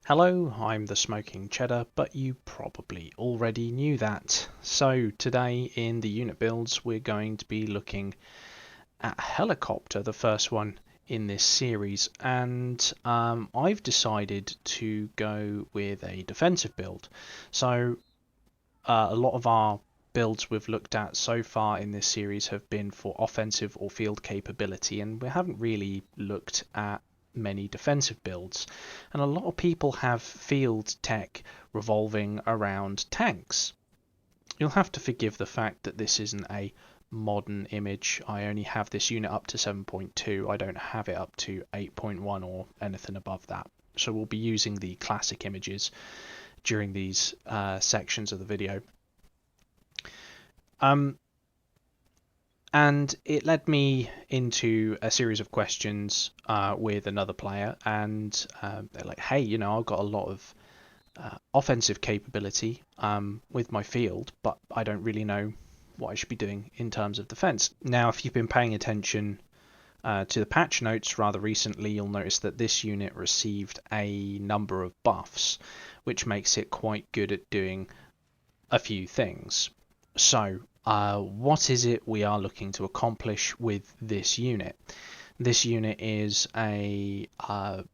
Hello, I'm the Smoking Cheddar, but you probably already knew that. So today in the unit builds we're going to be looking at Helicopter, the first one in this series, and I've decided to go with a defensive build. So a lot of our builds we've looked at so far in this series have been for offensive or field capability, and we haven't really looked at many defensive builds. And a lot of people have field tech revolving around tanks. You'll have to forgive the fact that this isn't a modern image. I only have this unit up to 7.2. I don't have it up to 8.1 or anything above that. So we'll be using the classic images during these sections of the video. And it led me into a series of questions with another player, and they're like, hey, I've got a lot of offensive capability with my field, but I don't really know what I should be doing in terms of defense. Now, if you've been paying attention to the patch notes rather recently, you'll notice that this unit received a number of buffs, which makes it quite good at doing a few things. So, what is it we are looking to accomplish with this unit? This unit is a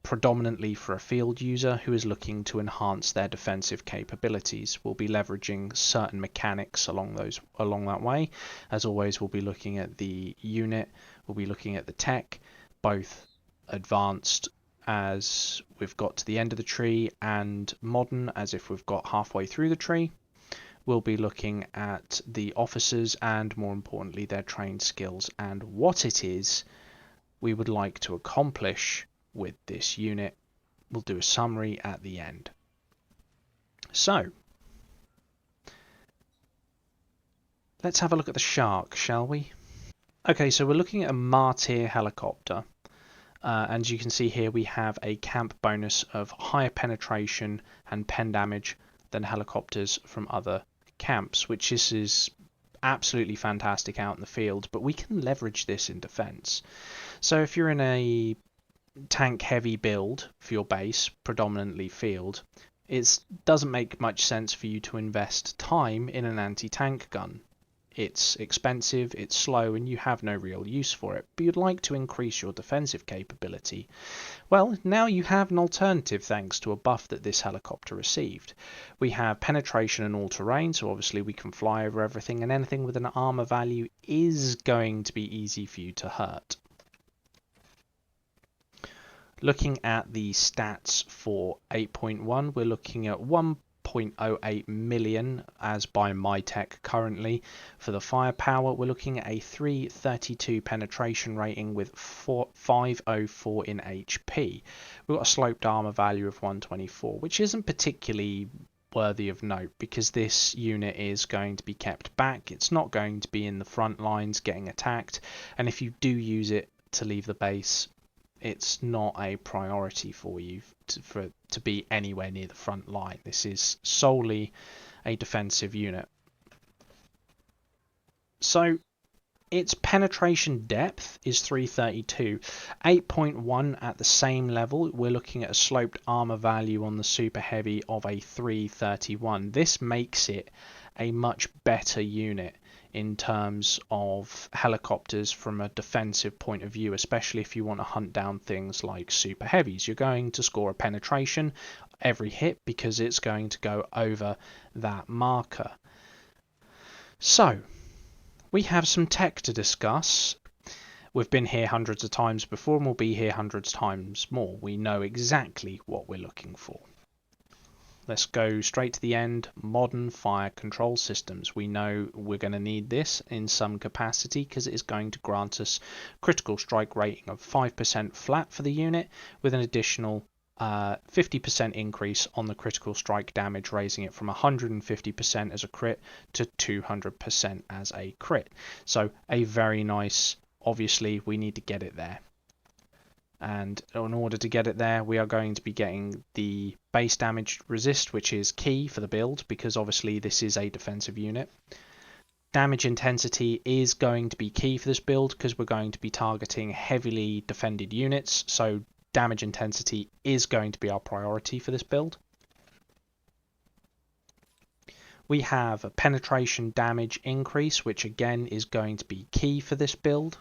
predominantly for a field user who is looking to enhance their defensive capabilities. We'll be leveraging certain mechanics along that way. As always, we'll be looking at the unit, we'll be looking at the tech, both advanced as we've got to the end of the tree and modern as if we've got halfway through the tree. We'll be looking at the officers and, more importantly, their trained skills and what it is we would like to accomplish with this unit. We'll do a summary at the end. So, let's have a look at the shark, shall we? Okay, so we're looking at a Martyr helicopter. And as you can see here, we have a camp bonus of higher penetration and pen damage than helicopters from other camps, which is absolutely fantastic out in the field, but we can leverage this in defense. So if you're in a tank heavy build for your base, predominantly field, it doesn't make much sense for you to invest time in an anti-tank gun. It's expensive, it's slow, and you have no real use for it, but you'd like to increase your defensive capability. Well, now you have an alternative thanks to a buff that this helicopter received. We have penetration and all-terrain, so obviously we can fly over everything, and anything with an armor value is going to be easy for you to hurt. Looking at the stats for 8.1, we're looking at 1.08 million as by my tech currently. For the firepower, we're looking at a 332 penetration rating with 504 in HP. We've got a sloped armor value of 124, which isn't particularly worthy of note because this unit is going to be kept back. It's not going to be in the front lines getting attacked, and if you do use it to leave the base, it's not a priority for you to be anywhere near the front line. This is solely a defensive unit. So its penetration depth is 332. 8.1 at the same level, we're looking at a sloped armor value on the super heavy of a 331. This makes it a much better unit in terms of helicopters from a defensive point of view, especially if you want to hunt down things like super heavies. You're going to score a penetration every hit because it's going to go over that marker. So, we have some tech to discuss. We've been here hundreds of times before and we'll be here hundreds of times more. We know exactly what we're looking for. Let's go straight to the end. Modern fire control systems. We know we're going to need this in some capacity because it is going to grant us critical strike rating of 5% flat for the unit with an additional 50% increase on the critical strike damage, raising it from 150% as a crit to 200% as a crit. So a very nice, obviously we need to get it there. And in order to get it there, we are going to be getting the base damage resist, which is key for the build because obviously this is a defensive unit. Damage intensity is going to be key for this build because we're going to be targeting heavily defended units, so damage intensity is going to be our priority for this build. We have a penetration damage increase, which again is going to be key for this build.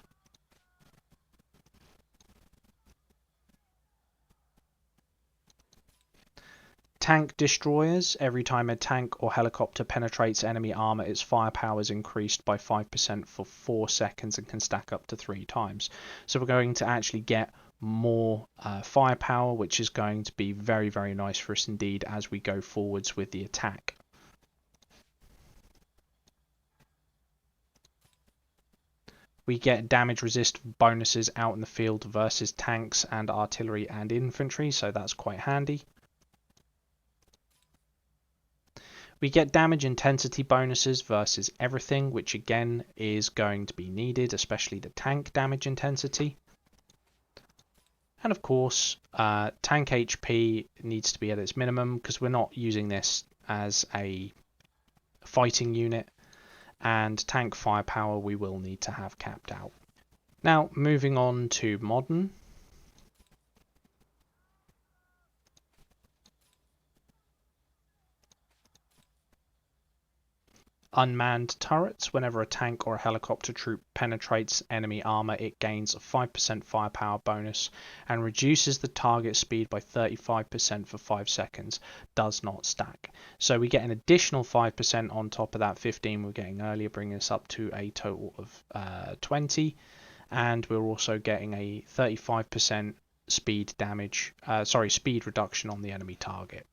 Tank destroyers. Every time a tank or helicopter penetrates enemy armor, its firepower is increased by 5% for 4 seconds and can stack up to 3 times. So we're going to actually get more firepower, which is going to be very, very nice for us indeed as we go forwards with the attack. We get damage resist bonuses out in the field versus tanks and artillery and infantry, so that's quite handy. We get damage intensity bonuses versus everything, which again is going to be needed, especially the tank damage intensity. And of course, tank HP needs to be at its minimum because we're not using this as a fighting unit, and tank firepower we will need to have capped out. Now, moving on to modern. Unmanned turrets. Whenever a tank or a helicopter troop penetrates enemy armor, it gains a 5% firepower bonus and reduces the target speed by 35% for 5 seconds. Does not stack. So we get an additional 5% on top of that 15 we were getting earlier, bringing us up to a total of 20. And we're also getting a 35% speed reduction on the enemy target.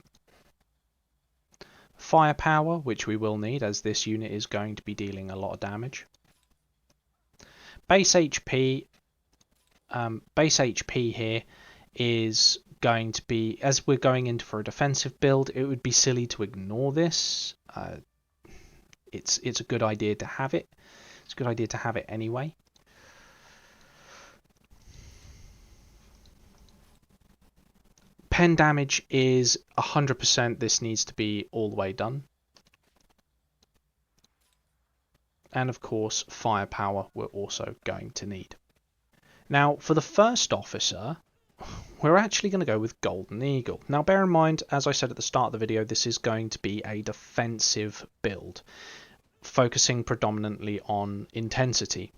Firepower, which we will need as this unit is going to be dealing a lot of damage. Base HP here is going to be, as we're going in for a defensive build, it would be silly to ignore this. It's a good idea to have it. It's a good idea to have it anyway. Pen damage is 100%. This needs to be all the way done. And of course, firepower we're also going to need. Now, for the first officer, we're actually going to go with Golden Eagle. Now, bear in mind, as I said at the start of the video, this is going to be a defensive build, focusing predominantly on intensity.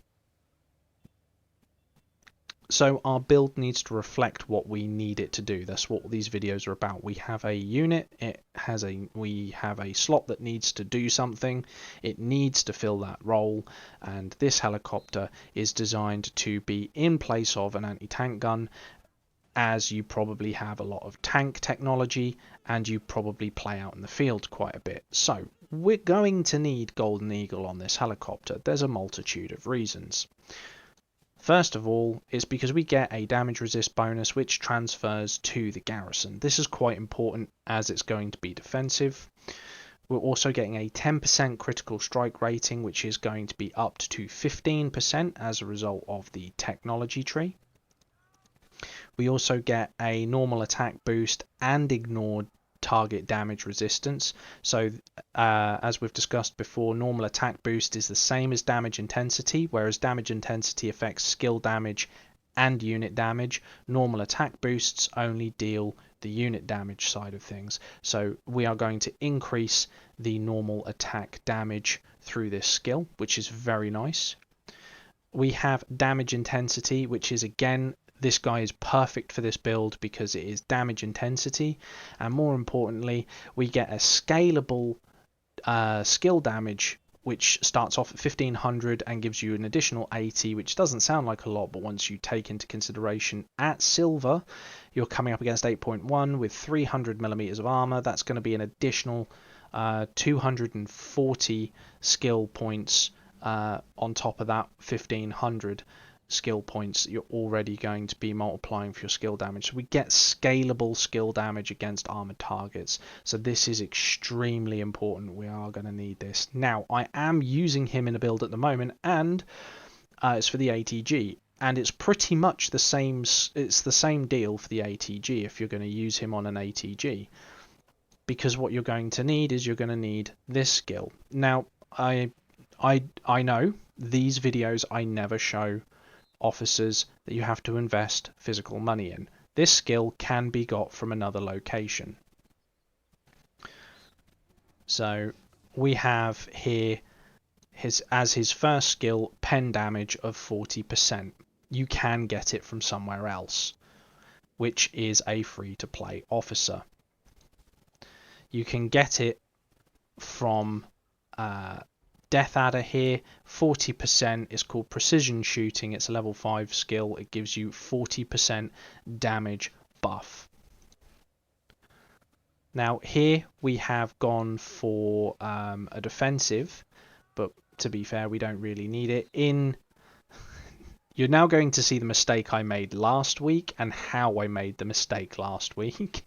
So our build needs to reflect what we need it to do. That's what these videos are about. We have a unit, we have a slot that needs to do something, it needs to fill that role, and this helicopter is designed to be in place of an anti-tank gun, as you probably have a lot of tank technology and you probably play out in the field quite a bit. So we're going to need Golden Eagle on this helicopter. There's a multitude of reasons. First of all, it's because we get a damage resist bonus which transfers to the garrison. This is quite important as it's going to be defensive. We're also getting a 10% critical strike rating, which is going to be upped to 15% as a result of the technology tree. We also get a normal attack boost and ignored target damage resistance. So as we've discussed before, normal attack boost is the same as damage intensity, whereas damage intensity affects skill damage and unit damage. Normal attack boosts only deal the unit damage side of things. So we are going to increase the normal attack damage through this skill, which is very nice. We have damage intensity, which is again, this guy is perfect for this build because it is damage intensity, and more importantly, we get a scalable skill damage which starts off at 1500 and gives you an additional 80, which doesn't sound like a lot, but once you take into consideration at silver you're coming up against 8.1 with 300 millimeters of armor. That's going to be an additional 240 skill points on top of that 1500 skill points you're already going to be multiplying for your skill damage. So we get scalable skill damage against armored targets. So this is extremely important. We are going to need this. Now, I am using him in a build at the moment, and it's for the ATG. And it's pretty much the same. It's the same deal for the ATG if you're going to use him on an ATG. Because what you're going to need is you're going to need this skill. Now, I know these videos I never show officers that you have to invest physical money in. This skill can be got from another location. So we have here as his first skill, pen damage of 40%. You can get it from somewhere else, which is a free-to-play officer. You can get it from Death Adder here. 40% is called Precision Shooting. It's a level 5 skill. It gives you 40% damage buff. Now here we have gone for a defensive, but to be fair, we don't really need it. You're now going to see the mistake I made last week and how I made the mistake last week.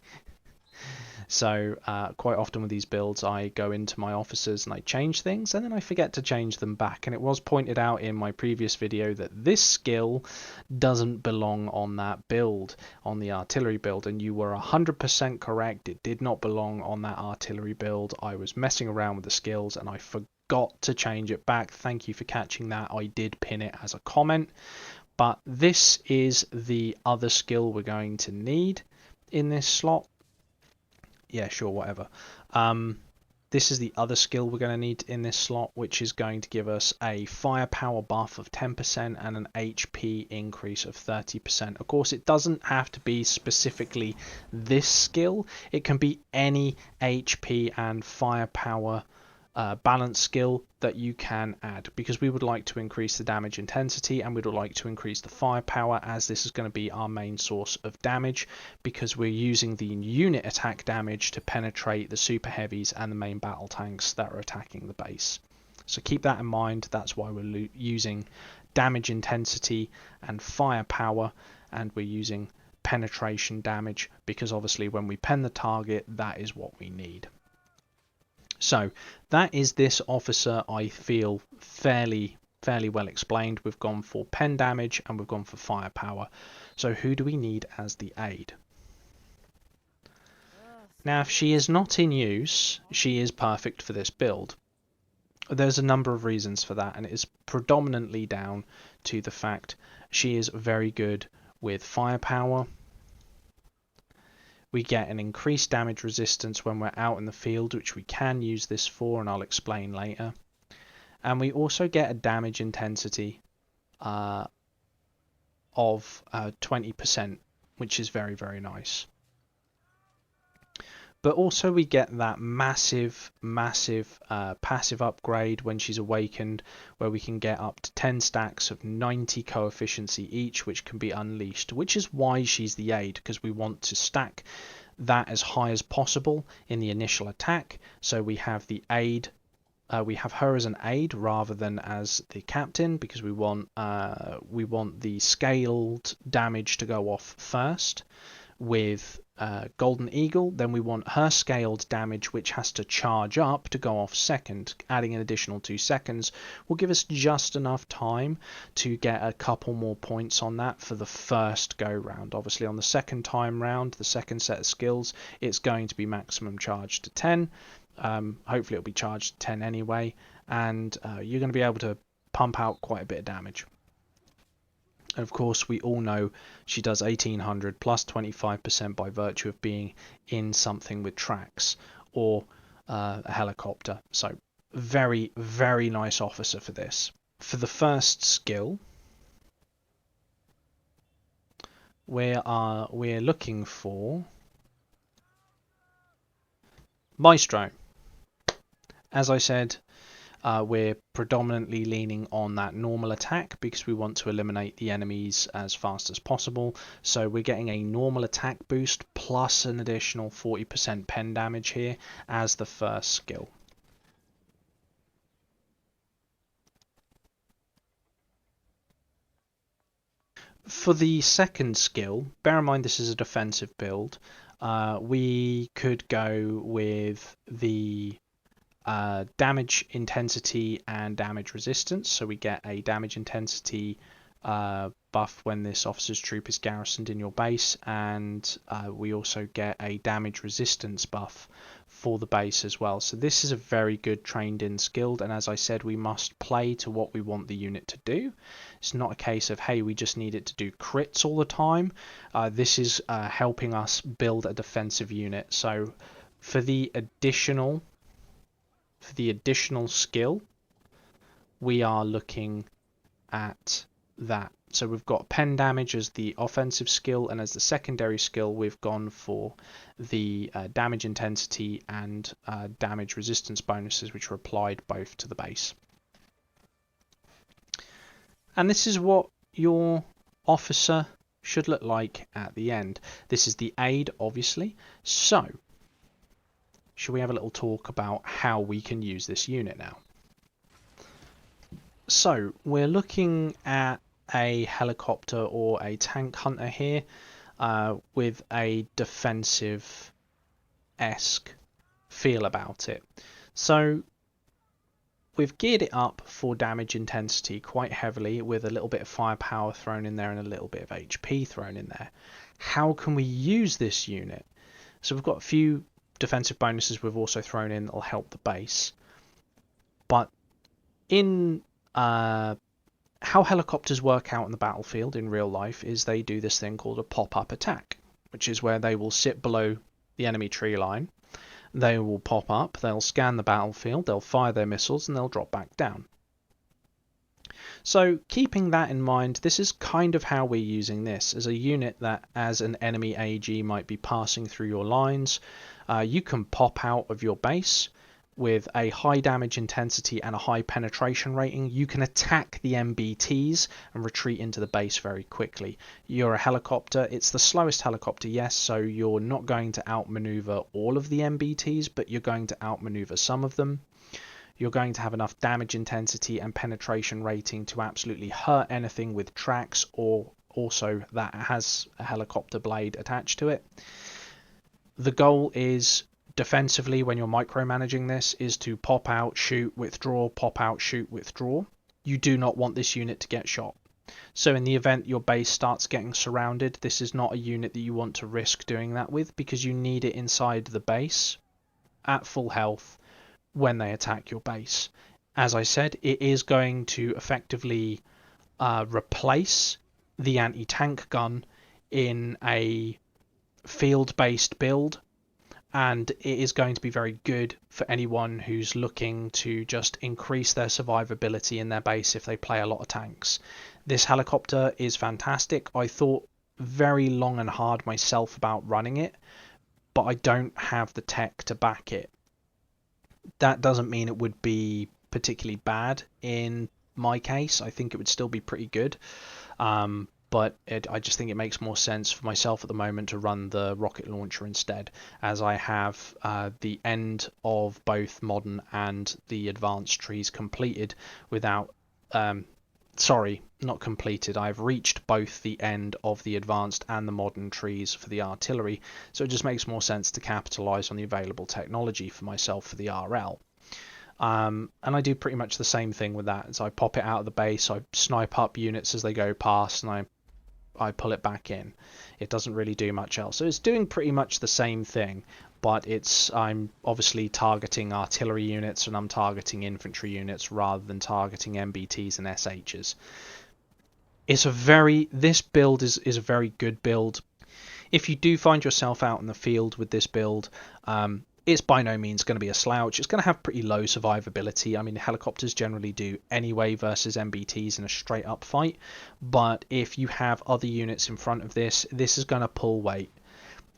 So quite often with these builds, I go into my officers and I change things, and then I forget to change them back. And it was pointed out in my previous video that this skill doesn't belong on that build, on the artillery build, and you were 100% correct. It did not belong on that artillery build. I was messing around with the skills and I forgot to change it back. Thank you for catching that. I did pin it as a comment, but this is the other skill we're going to need in this slot. Yeah, sure, whatever. This is the other skill we're going to need in this slot, which is going to give us a firepower buff of 10% and an HP increase of 30%. Of course, it doesn't have to be specifically this skill. It can be any HP and firepower balance skill that you can add, because we would like to increase the damage intensity and we would like to increase the firepower, as this is going to be our main source of damage, because we're using the unit attack damage to penetrate the super heavies and the main battle tanks that are attacking the base. So keep that in mind. That's why we're using damage intensity and firepower, and we're using penetration damage, because obviously when we pen the target, that is what we need. So that is this officer. I feel fairly well explained. We've gone for pen damage and we've gone for firepower. So who do we need as the aide? Now, if she is not in use, she is perfect for this build. There's a number of reasons for that, and it is predominantly down to the fact she is very good with firepower. We get an increased damage resistance when we're out in the field, which we can use this for, and I'll explain later. And we also get a damage intensity of 20%, which is very, very nice. But also we get that massive passive upgrade when she's awakened, where we can get up to 10 stacks of 90 coefficiency each, which can be unleashed, which is why she's the aide, because we want to stack that as high as possible in the initial attack. So we have the aide, we have her as an aide rather than as the captain, because we want the scaled damage to go off first with Golden Eagle. Then we want her scaled damage, which has to charge up, to go off second. Adding an additional 2 seconds will give us just enough time to get a couple more points on that for the first go round. Obviously on the second time round, the second set of skills, it's going to be maximum charge to 10. Hopefully it'll be charged to 10 anyway, and you're going to be able to pump out quite a bit of damage. And of course, we all know she does 1800 plus 25% by virtue of being in something with tracks or a helicopter. So very, very nice officer for this. For the first skill, we're looking for Maestro. As I said, we're predominantly leaning on that normal attack because we want to eliminate the enemies as fast as possible. So we're getting a normal attack boost plus an additional 40% pen damage here as the first skill. For the second skill, bear in mind this is a defensive build. We could go with the damage intensity and damage resistance. So we get a damage intensity buff when this officer's troop is garrisoned in your base, and we also get a damage resistance buff for the base as well. So this is a very good trained in skilled, and as I said, we must play to what we want the unit to do. It's not a case of, hey, we just need it to do crits all the time. This is helping us build a defensive unit. So for the additional skill, we are looking at that. So we've got pen damage as the offensive skill, and as the secondary skill we've gone for the damage intensity and damage resistance bonuses, which are applied both to the base. And this is what your officer should look like at the end. This is the aid, obviously. So shall we have a little talk about how we can use this unit now? So we're looking at a helicopter or a tank hunter here with a defensive-esque feel about it. So we've geared it up for damage intensity quite heavily, with a little bit of firepower thrown in there and a little bit of HP thrown in there. How can we use this unit? So we've got a few defensive bonuses we've also thrown in that will help the base. But in how helicopters work out in the battlefield in real life is they do this thing called a pop-up attack, which is where they will sit below the enemy tree line. They will pop up, they'll scan the battlefield, they'll fire their missiles, and they'll drop back down. So keeping that in mind, this is kind of how we're using this as a unit that, as an enemy AG might be passing through your lines, you can pop out of your base. With a high damage intensity and a high penetration rating, you can attack the MBTs and retreat into the base very quickly. You're a helicopter. It's the slowest helicopter, yes, so you're not going to outmaneuver all of the MBTs, but you're going to outmaneuver some of them. You're going to have enough damage intensity and penetration rating to absolutely hurt anything with tracks or also that has a helicopter blade attached to it. The goal is, defensively, when you're micromanaging this, is to pop out, shoot, withdraw, pop out, shoot, withdraw. You do not want this unit to get shot. So in the event your base starts getting surrounded, this is not a unit that you want to risk doing that with, because you need it inside the base at full health when they attack your base. As I said, it is going to effectively replace the anti-tank gun in a field-based build, and it is going to be very good for anyone who's looking to just increase their survivability in their base if they play a lot of tanks. This helicopter is fantastic. I thought very long and hard myself about running it, but I don't have the tech to back it. That doesn't mean it would be particularly bad in my case. I think it would still be pretty good. But I just think it makes more sense for myself at the moment to run the rocket launcher instead, as I have the end of both modern and the advanced trees completed without... sorry, not completed. I've reached both the end of the advanced and the modern trees for the artillery, so it just makes more sense to capitalise on the available technology for myself for the RL. And I do pretty much the same thing with that. So I pop it out of the base, I snipe up units as they go past, and I pull it back in. It doesn't really do much else. So it's doing pretty much the same thing, but I'm obviously targeting artillery units and I'm targeting infantry units rather than targeting MBTs and SHs. This build is a very good build. If you do find yourself out in the field with this build, it's by no means going to be a slouch. It's going to have pretty low survivability. I mean, helicopters generally do anyway versus MBTs in a straight up fight. But if you have other units in front of this, this is going to pull weight.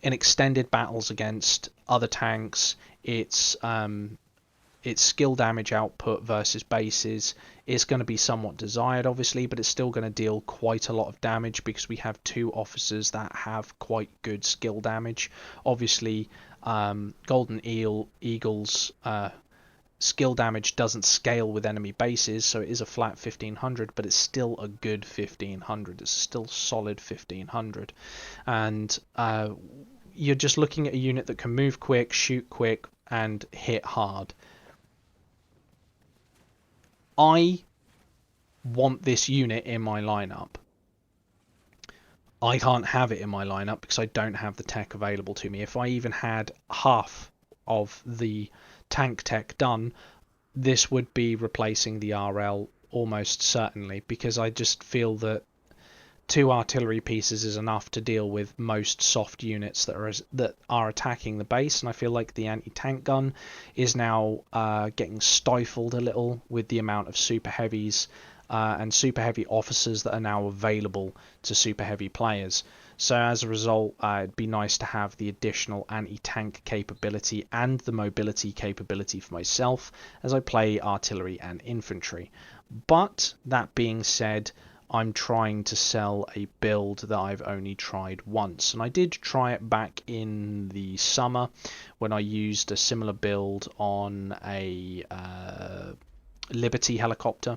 In extended battles against other tanks, its skill damage output versus bases is going to be somewhat desired, obviously, but it's still going to deal quite a lot of damage because we have two officers that have quite good skill damage. Obviously, Golden Eagle's skill damage doesn't scale with enemy bases, so it is a flat 1500, but it's still a good 1500. It's still solid 1500, and you're just looking at a unit that can move quick, shoot quick, and hit hard. I want this unit in my lineup. I can't have it in my lineup because I don't have the tech available to me. If I even had half of the tank tech done, this would be replacing the RL almost certainly, because I just feel that 2 artillery pieces is enough to deal with most soft units that are attacking the base, and I feel like the anti-tank gun is now getting stifled a little with the amount of super heavies and super heavy officers that are now available to super heavy players. So as a result, it'd be nice to have the additional anti-tank capability and the mobility capability for myself as I play artillery and infantry. But that being said, I'm trying to sell a build that I've only tried once, and I did try it back in the summer when I used a similar build on a Liberty helicopter.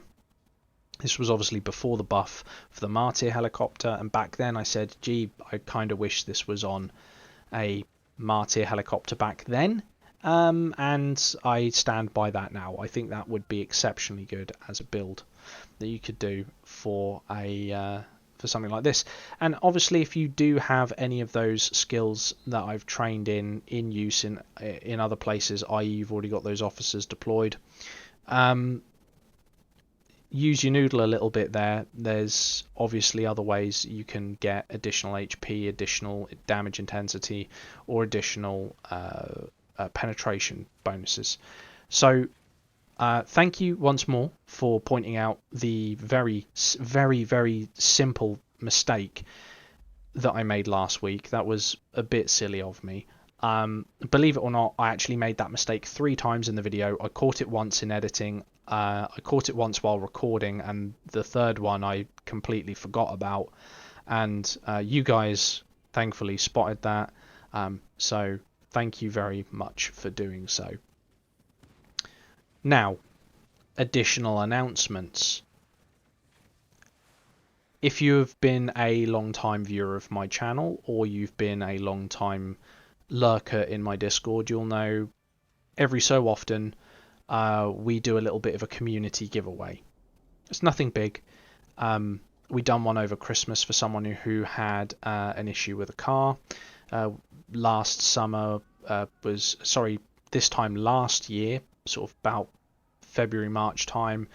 This was obviously before the buff for the Martyr helicopter, and back then I said, gee, I kind of wish this was on a Martyr helicopter back then, and I stand by that now. I think that would be exceptionally good as a build that you could do for for something like this. And obviously, if you do have any of those skills that I've trained in use in other places, i.e. you've already got those officers deployed, use your noodle a little bit there. There's obviously other ways you can get additional HP, additional damage intensity, or additional penetration bonuses. So thank you once more for pointing out the very, very simple mistake that I made last week. That was a bit silly of me. Believe it or not, I actually made that mistake 3 times in the video. I caught it once in editing, I caught it once while recording, and the third one I completely forgot about. And you guys thankfully spotted that. So thank you very much for doing so. Now, additional announcements. If you have been a long-time viewer of my channel, or you've been a long-time lurker in my Discord, you'll know every so often we do a little bit of a community giveaway. It's nothing big. We done one over Christmas for someone who had an issue with a car. This time last year, sort of about February, March time,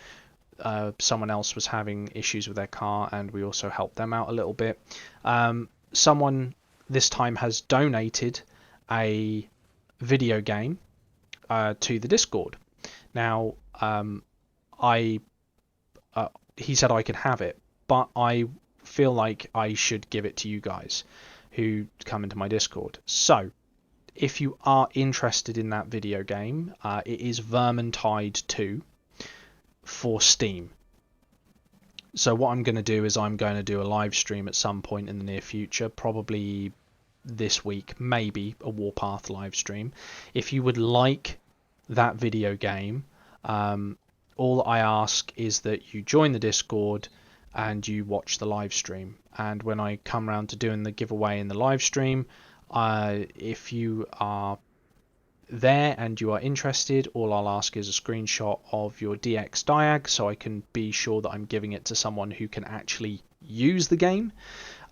someone else was having issues with their car, and we also helped them out a little bit. Someone this time has donated a video game to the Discord. Now, he said I could have it, but I feel like I should give it to you guys who come into my Discord. So, if you are interested in that video game, it is Vermintide 2 for Steam. So what I'm going to do is I'm going to do a live stream at some point in the near future, probably this week, maybe a Warpath live stream. If you would like that video game, all I ask is that you join the Discord and you watch the live stream. And when I come around to doing the giveaway in the live stream, if you are there and you are interested, all I'll ask is a screenshot of your DX diag so I can be sure that I'm giving it to someone who can actually use the game,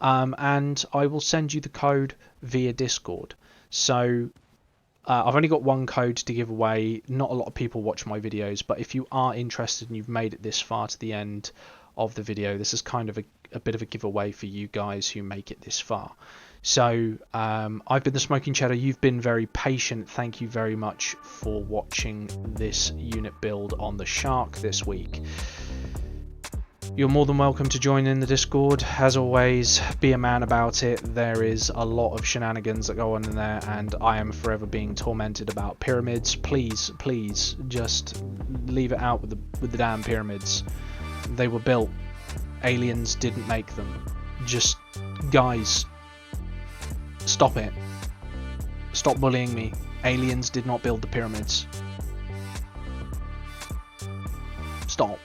and I will send you the code via Discord. So I've only got one code to give away. Not a lot of people watch my videos, but if you are interested and you've made it this far to the end of the video, this is kind of a bit of a giveaway for you guys who make it this far. So I've been the Smoking Cheddar. You've been very patient. Thank you very much for watching this unit build on the Shark this week. You're more than welcome to join in the Discord. As always, be a man about it. There is a lot of shenanigans that go on in there, and I am forever being tormented about pyramids. Please, please, just leave it out with the damn pyramids. They were built. Aliens didn't make them. Just, guys, stop it. Stop bullying me. Aliens did not build the pyramids. Stop.